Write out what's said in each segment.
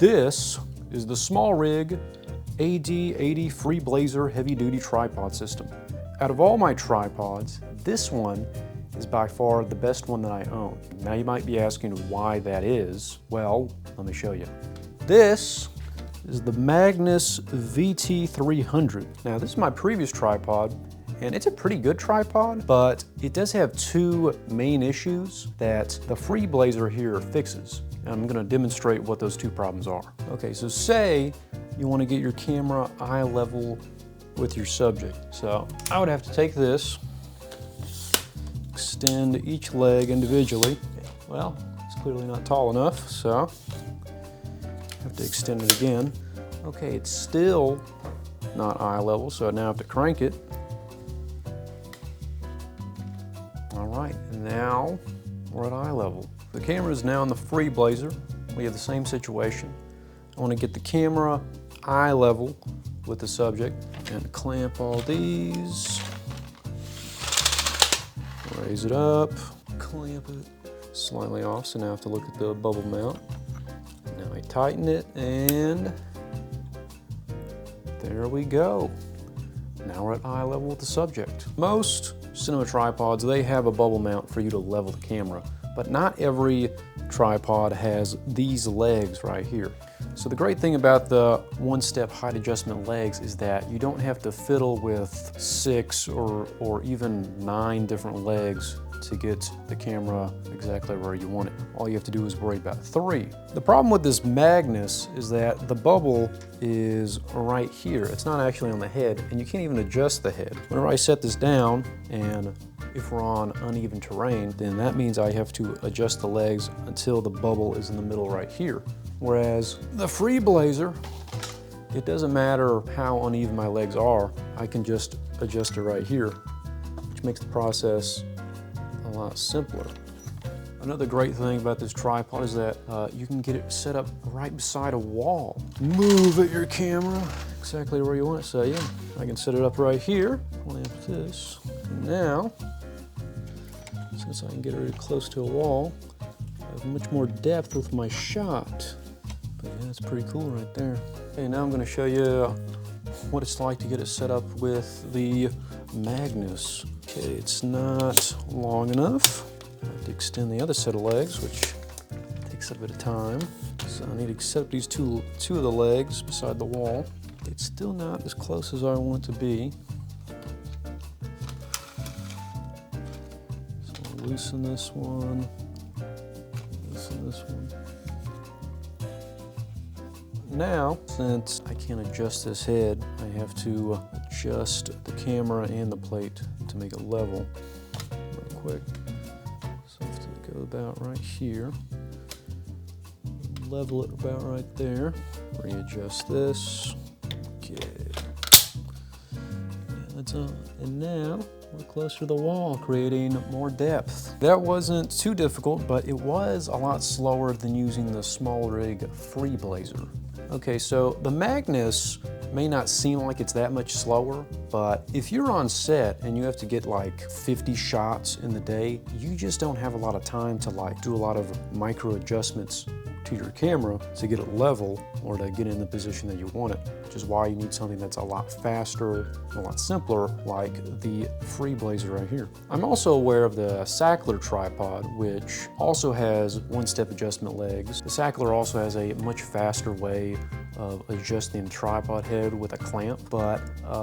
This is the SmallRig AD80 Freeblazer Heavy Duty Tripod System. Out of all my tripods, this one is by far the best one that I own. Now you might be asking why that is. Well, let me show you. This is the Magnus VT300. Now this is my previous tripod, and it's a pretty good tripod, but it does have two main issues that the Freeblazer here fixes. And I'm gonna demonstrate what those two problems are. Okay, so say you wanna get your camera eye level with your subject. So I would have to take this, extend each leg individually. Well, it's clearly not tall enough, so I have to extend it again. Okay, it's still not eye level, so now I have to crank it. All right, and now we're at eye level. The camera is now in the Freeblazer. We have the same situation. I want to get the camera eye level with the subject and clamp all these. Raise it up, clamp it slightly off, so now I have to look at the bubble mount. Now I tighten it, and there we go. Now we're at eye level with the subject. Most cinema tripods, they have a bubble mount for you to level the camera, but not every tripod has these legs right here. So the great thing about the one-step height adjustment legs is that you don't have to fiddle with 6 or even 9 different legs to get the camera exactly where you want it. All you have to do is worry about 3. The problem with this Magnus is that the bubble is right here. It's not actually on the head, and you can't even adjust the head. Whenever I set this down, and if we're on uneven terrain, then that means I have to adjust the legs until the bubble is in the middle right here. Whereas the Freeblazer, it doesn't matter how uneven my legs are, I can just adjust it right here, which makes the process a lot simpler. Another great thing about this tripod is that you can get it set up right beside a wall. Move at your camera exactly where you want it. So yeah, I can set it up right here, clamp this, and now, since I can get it really close to a wall, I have much more depth with my shot. But yeah, that's pretty cool right there. Okay, now I'm going to show you what it's like to get it set up with the Magnus. Okay, it's not long enough. I have to extend the other set of legs, which takes a bit of time. So I need to set up these two of the legs beside the wall. It's still not as close as I want it to be. So I'll loosen this one, loosen this one. Now, since I can't adjust this head, I have to adjust the camera and the plate to make it level real quick. So I have to go about right here, level it about right there, readjust this. Okay, yeah, that's on. And now we're closer to the wall, creating more depth. That wasn't too difficult, but it was a lot slower than using the SmallRig Freeblazer. Okay, so the Magnus may not seem like it's that much slower, but if you're on set and you have to get like 50 shots in the day, you just don't have a lot of time to like do a lot of micro adjustments to your camera to get it level or to get in the position that you want it, which is why you need something that's a lot faster, a lot simpler, like the Freeblazer right here. I'm also aware of the Sachtler tripod, which also has one-step adjustment legs. The Sachtler also has a much faster way of adjusting the tripod head with a clamp, but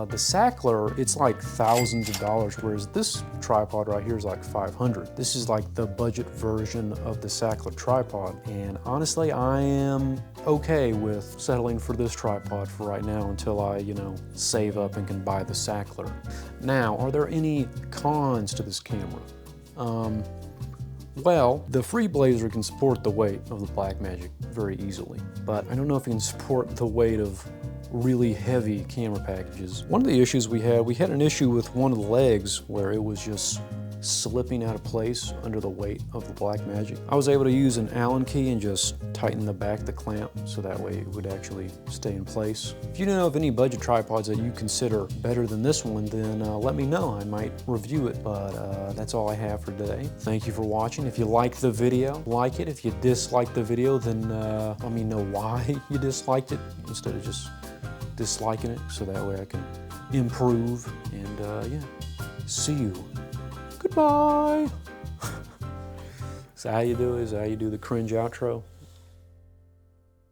the Sachtler, it's like thousands of dollars, whereas this tripod right here is like 500. This is like the budget version of the Sachtler tripod, and honestly, I am okay with settling for this tripod for right now until I, save up and can buy the Sachtler. Now, are there any cons to this camera? Well, the Freeblazer can support the weight of the Blackmagic very easily, but I don't know if it can support the weight of really heavy camera packages. One of the issues we had an issue with one of the legs where it was just slipping out of place under the weight of the Blackmagic. I was able to use an Allen key and just tighten the back of the clamp so that way it would actually stay in place. If you know of any budget tripods that you consider better than this one, then let me know. I might review it, but that's all I have for today. Thank you for watching. If you liked the video, like it. If you disliked the video, then let me know why you disliked it instead of just disliking it, so that way I can improve. And yeah, see you. Goodbye. So how you do is how you do the cringe outro.